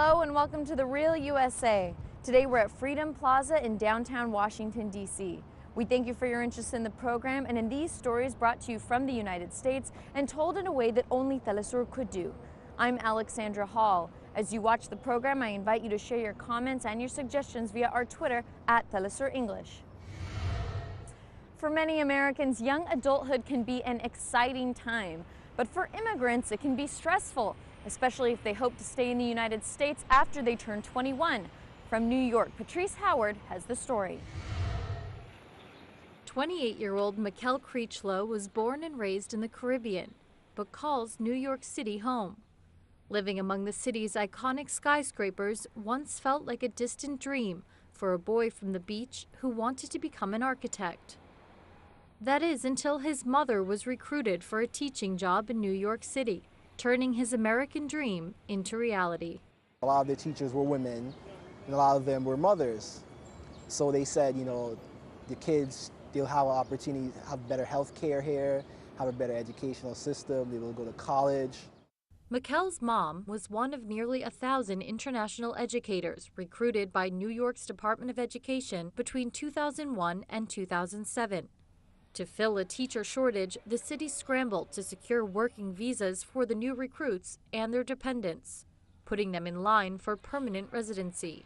Hello and welcome to The Real USA. Today we're at Freedom Plaza in downtown Washington, D.C. We thank you for your interest in the program and in these stories brought to you from the United States and told in a way that only Telesur could do. I'm Alexandra Hall. As you watch the program, I invite you to share your comments and your suggestions via our Twitter at Telesur English. For many Americans, young adulthood can be an exciting time, but for immigrants it can be stressful, especially if they hope to stay in the United States after they turn 21. From New York, Patrice Howard has the story. 28-year-old Mikkel Creechlow was born and raised in the Caribbean, but calls New York City home. Living among the city's iconic skyscrapers once felt like a distant dream for a boy from the beach who wanted to become an architect. That is until his mother was recruited for a teaching job in New York City, turning his American dream into reality. A lot of the teachers were women, and a lot of them were mothers. So they said, the kids, they'll have an opportunity to have better health care here, have a better educational system, they will go to college. Mikkel's mom was one of nearly 1,000 international educators recruited by New York's Department of Education between 2001 and 2007. To fill a teacher shortage, the city scrambled to secure working visas for the new recruits and their dependents, putting them in line for permanent residency.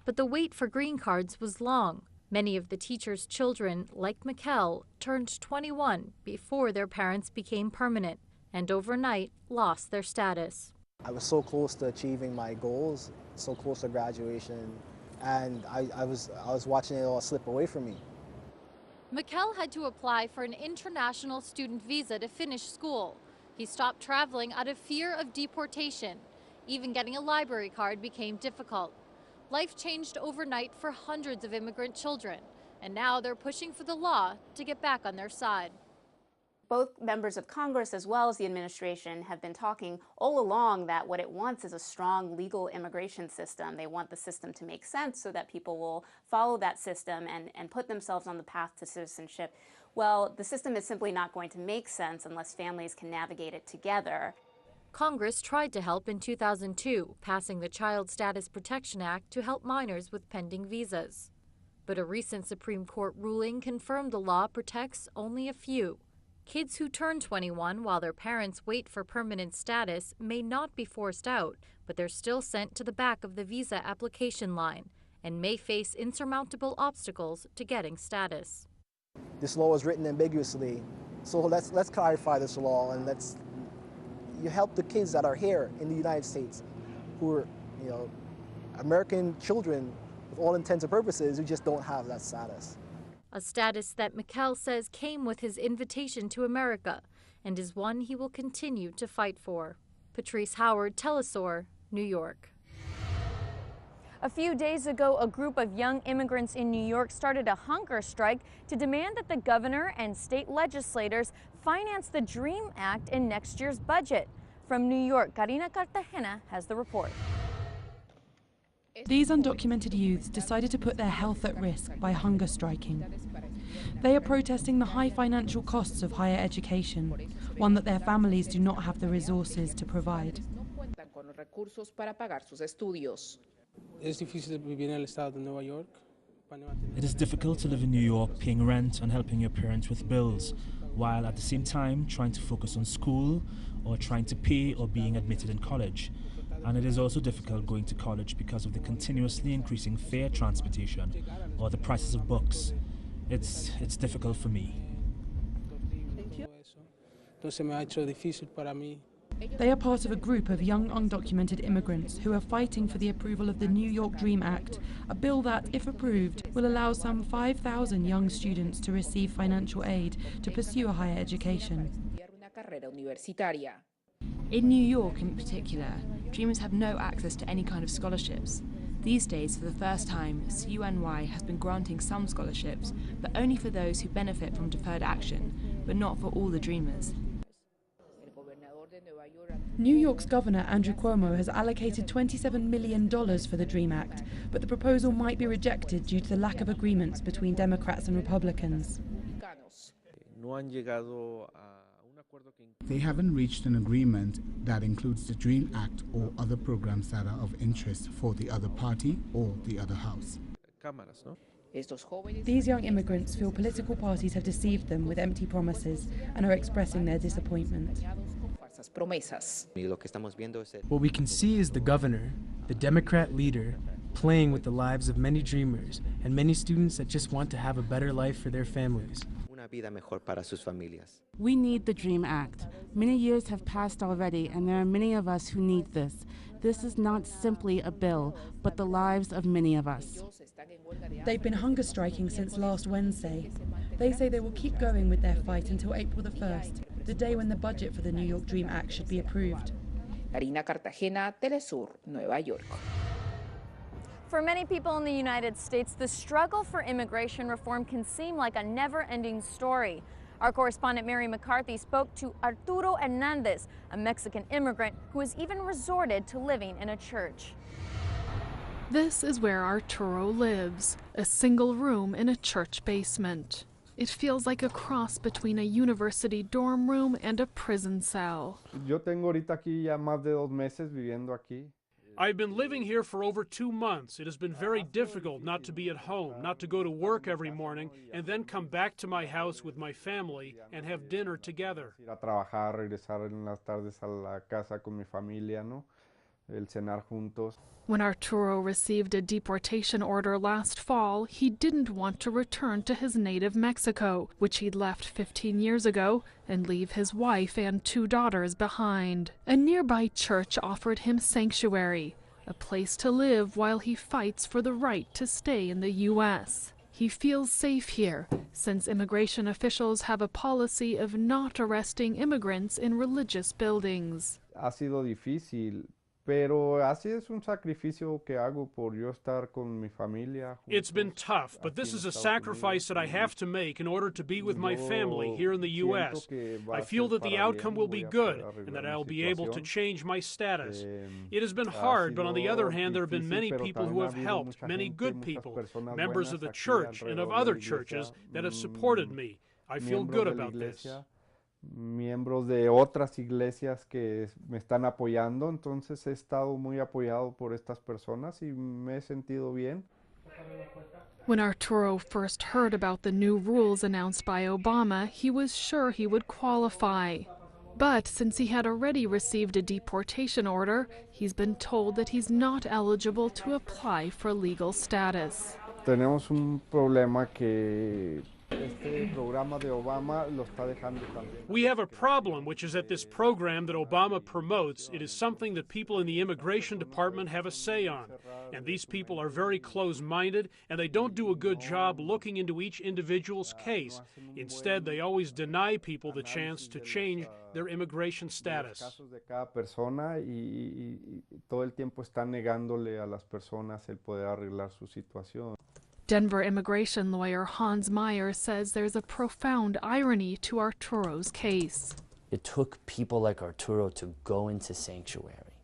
But the wait for green cards was long. Many of the teachers' children, like Mikkel, turned 21 before their parents became permanent and overnight lost their status. I was so close to achieving my goals, so close to graduation, and I was watching it all slip away from me. Mikkel had to apply for an international student visa to finish school. He stopped traveling out of fear of deportation. Even getting a library card became difficult. Life changed overnight for hundreds of immigrant children, and now they're pushing for the law to get back on their side. Both members of Congress as well as the administration have been talking all along that what it wants is a strong legal immigration system. They want the system to make sense so that people will follow that system and put themselves on the path to citizenship. Well, the system is simply not going to make sense unless families can navigate it together. Congress tried to help in 2002, passing the Child Status Protection Act to help minors with pending visas. But a recent Supreme Court ruling confirmed the law protects only a few. Kids who turn 21 while their parents wait for permanent status may not be forced out, but they're still sent to the back of the visa application line and may face insurmountable obstacles to getting status. This law is written ambiguously, so let's clarify this law and you help the kids that are here in the United States who are, American children with all intents and purposes who just don't have that status. A status that Mikkel says came with his invitation to America and is one he will continue to fight for. Patrice Howard, Telesur, New York. A few days ago, a group of young immigrants in New York started a hunger strike to demand that the governor and state legislators finance the DREAM Act in next year's budget. From New York, Karina Cartagena has the report. These undocumented youths decided to put their health at risk by hunger striking. They are protesting the high financial costs of higher education, one that their families do not have the resources to provide. It is difficult to live in New York paying rent and helping your parents with bills, while at the same time trying to focus on school or trying to pay or being admitted in college. And it is also difficult going to college because of the continuously increasing fare transportation or the prices of books. It's difficult for me. They are part of a group of young undocumented immigrants who are fighting for the approval of the New York DREAM Act, a bill that, if approved, will allow some 5,000 young students to receive financial aid to pursue a higher education. In New York in particular, Dreamers have no access to any kind of scholarships. These days, for the first time, CUNY has been granting some scholarships, but only for those who benefit from deferred action, but not for all the Dreamers. New York's Governor Andrew Cuomo has allocated $27 million for the DREAM Act, but the proposal might be rejected due to the lack of agreements between Democrats and Republicans. They haven't reached an agreement that includes the DREAM Act or other programs that are of interest for the other party or the other house. These young immigrants feel political parties have deceived them with empty promises and are expressing their disappointment. What we can see is the governor, the Democrat leader, playing with the lives of many dreamers and many students that just want to have a better life for their families. We need the DREAM Act. Many years have passed already, and there are many of us who need this. This is not simply a bill, but the lives of many of us. They've been hunger striking since last Wednesday. They say they will keep going with their fight until April the 1st, the day when the budget for the New York DREAM Act should be approved. Karina Cartagena, Telesur, Nueva York. For many people in the United States, the struggle for immigration reform can seem like a never-ending story. Our correspondent Mary McCarthy spoke to Arturo Hernandez, a Mexican immigrant who has even resorted to living in a church. This is where Arturo lives, a single room in a church basement. It feels like a cross between a university dorm room and a prison cell. Yo tengo ahorita aquí ya más de 2 meses viviendo aquí. I've been living here for over 2 months. It has been very difficult not to be at home, not to go to work every morning, and then come back to my house with my family and have dinner together. Ir a trabajar, regresar en las tardes a la casa con mi familia, ¿no? El cenar juntos. When Arturo received a deportation order last fall, he didn't want to return to his native Mexico, which he'd left 15 years ago, and leave his wife and 2 daughters behind. A nearby church offered him sanctuary, a place to live while he fights for the right to stay in the U.S. He feels safe here, since immigration officials have a policy of not arresting immigrants in religious buildings. Ha sido difícil. Pero así es un sacrificio que hago por yo estar con mi familia. It's been tough, but this is a sacrifice that I have to make in order to be with my family here in the U.S. I feel that the outcome will be good and that I'll be able to change my status. It has been hard, but on the other hand, there have been many people who have helped, many good people, members of the church and of other churches that have supported me. I feel good about this. Miembros de otras iglesias que me están apoyando, entonces he estado muy apoyado por estas personas y me he sentido bien. When Arturo first heard about the new rules announced by Obama, he was sure he would qualify. But since he had already received a deportation order, he's been told that he's not eligible to apply for legal status. Tenemos un problema que este programa de Obama lo está dejando también. We have a problem, which is that this program that Obama promotes, it is something that people in the immigration department have a say on. And these people are very close-minded, and they don't do a good job looking into each individual's case. Instead, they always deny people the chance to change their immigration status. Casos de cada persona y todo el tiempo están negándole a las personas el poder arreglar su situación. Denver immigration lawyer Hans Meyer says there's a profound irony to Arturo's case. It took people like Arturo to go into sanctuary,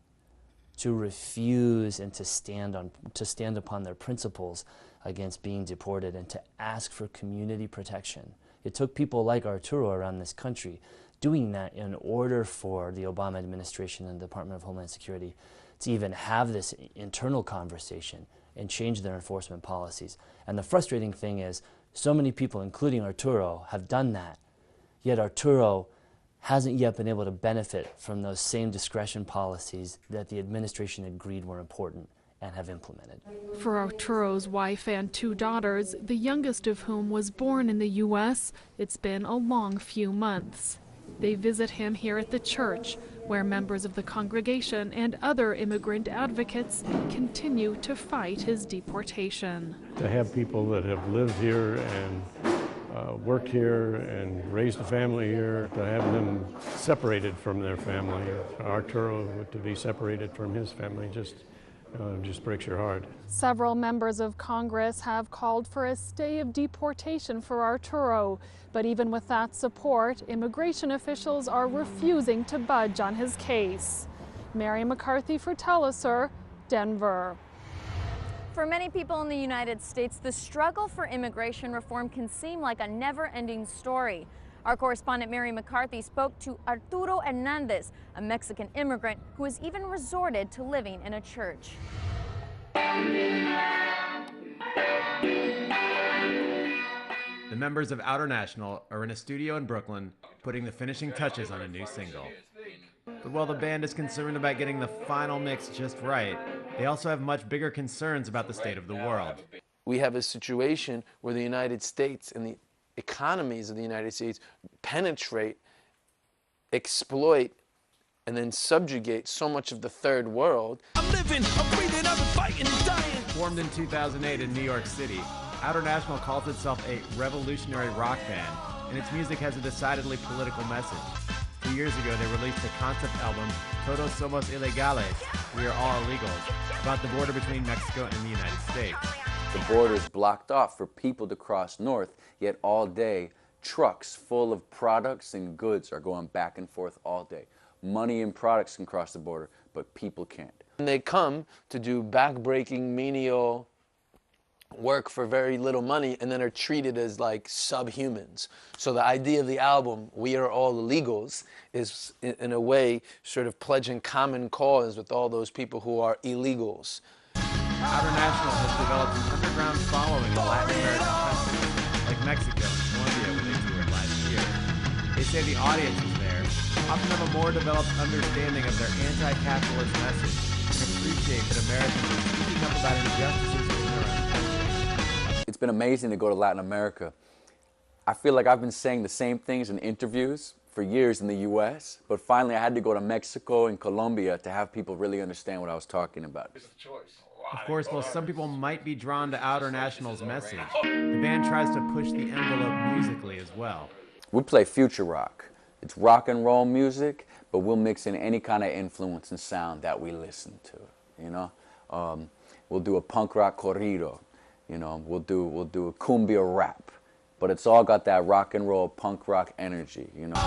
to refuse and to stand upon their principles against being deported and to ask for community protection. It took people like Arturo around this country doing that in order for the Obama administration and the Department of Homeland Security to even have this internal conversation and change their enforcement policies. And the frustrating thing is, so many people, including Arturo, have done that, yet Arturo hasn't yet been able to benefit from those same discretion policies that the administration agreed were important and have implemented. For Arturo's wife and 2 daughters, the youngest of whom was born in the U.S., it's been a long few months. They visit him here at the church, where members of the congregation and other immigrant advocates continue to fight his deportation. To have people that have lived here and worked here and raised a family here, to have them separated from their family, Arturo to be separated from his family just breaks your heart. Several members of Congress have called for a stay of deportation for Arturo, but even with that support, immigration officials are refusing to budge on his case. Mary McCarthy for Telesur, Denver. For many people in the United States, the struggle for immigration reform can seem like a never-ending story. Our correspondent Mary McCarthy spoke to Arturo Hernandez, a Mexican immigrant who has even resorted to living in a church. The members of Outer National are in a studio in Brooklyn putting the finishing touches on a new single. But while the band is concerned about getting the final mix just right, they also have much bigger concerns about the state of the world. We have a situation where the United States and the economies of the United States penetrate, exploit, and then subjugate so much of the third world. I'm living, I'm breathing, I'm fighting and dying. Formed in 2008 in New York City, Outer National calls itself a revolutionary rock band, and its music has a decidedly political message. 2 years ago, they released the concept album Todos Somos Ilegales, We Are All Illegals, about the border between Mexico and the United States. The border is blocked off for people to cross north, yet all day, trucks full of products and goods are going back and forth all day. Money and products can cross the border, but people can't. And they come to do backbreaking, menial work for very little money and then are treated as like subhumans. So the idea of the album, We Are All Illegals, is in a way sort of pledging common cause with all those people who are illegals. Outer National has developed an underground following in Latin American countries, like Mexico and Colombia, where they toured last year. They say the audiences there often have a more developed understanding of their anti-capitalist message and appreciate that Americans are speaking up about injustices in their own country. It's been amazing to go to Latin America. I feel like I've been saying the same things in interviews for years in the US, but finally I had to go to Mexico and Colombia to have people really understand what I was talking about. Of course, while some people might be drawn to Outer National's message, the band tries to push the envelope musically as well. We play future rock. It's rock and roll music, but we'll mix in any kind of influence and sound that we listen to, you know? We'll do a punk rock corrido, you know, we'll do a cumbia rap, but it's all got that rock and roll punk rock energy, you know?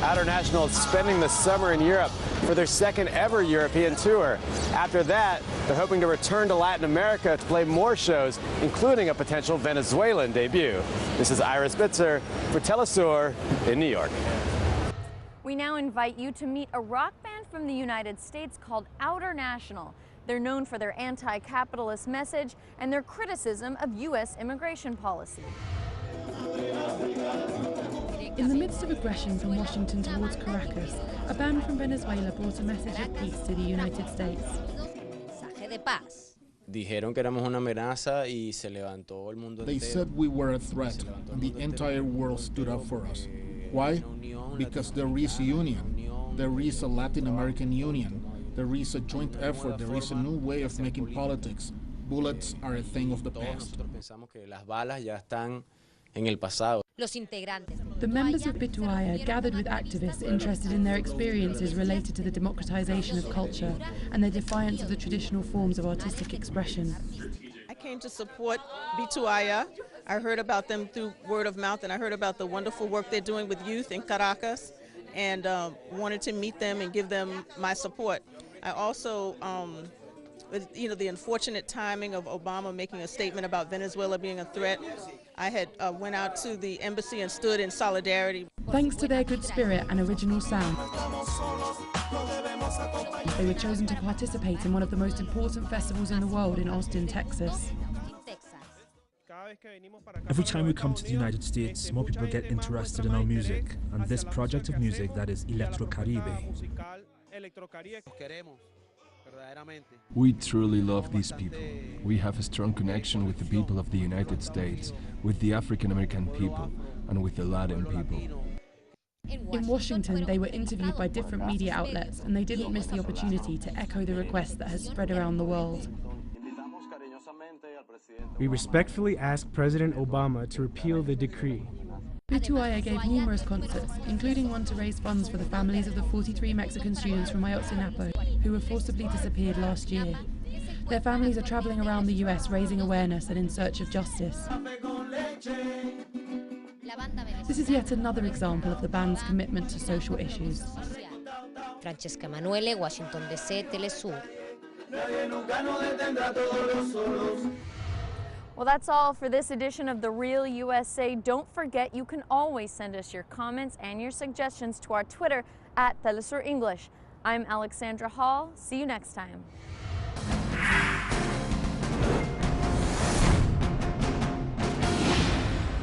Outer National is spending the summer in Europe for their second ever European tour. After that, they're hoping to return to Latin America to play more shows, including a potential Venezuelan debut. This is Ira Spitzer for Telesur in New York. We now invite you to meet a rock band from the United States called Outer National. They're known for their anti-capitalist message and their criticism of U.S. immigration policy. In the midst of aggression from Washington towards Caracas, a band from Venezuela brought a message of peace to the United States. Dijeron que éramos una amenaza y se levantó el mundo entero. They said we were a threat, and the entire world stood up for us. Why? Because there is a union. There is a Latin American union. There is a joint effort. There is a new way of making politics. Bullets are a thing of the past. Pensamos que las balas ya están en el pasado. The members of Bituaya gathered with activists interested in their experiences related to the democratization of culture and their defiance of the traditional forms of artistic expression. I came to support Bituaya. I heard about them through word of mouth, and I heard about the wonderful work they're doing with youth in Caracas, and wanted to meet them and give them my support. I also, you know, the unfortunate timing of Obama making a statement about Venezuela being a threat, I had went out to the embassy and stood in solidarity. Thanks to their good spirit and original sound, they were chosen to participate in one of the most important festivals in the world in Austin, Texas. Every time we come to the United States, more people get interested in our music and this project of music that is Electrocaribe. We truly love these people. We have a strong connection with the people of the United States, with the African American people, and with the Latin people. In Washington, they were interviewed by different media outlets, and they didn't miss the opportunity to echo the request that has spread around the world. We respectfully ask President Obama to repeal the decree. Bituaya gave numerous concerts, including one to raise funds for the families of the 43 Mexican students from Ayotzinapa who were forcibly disappeared last year. Their families are traveling around the US raising awareness and in search of justice. This is yet another example of the band's commitment to social issues. Francesca Emanuele, Washington DC, Telesur. Well, that's all for this edition of The Real USA. Don't forget, you can always send us your comments and your suggestions to our Twitter @Telesur English. I'm Alexandra Hall. See you next time.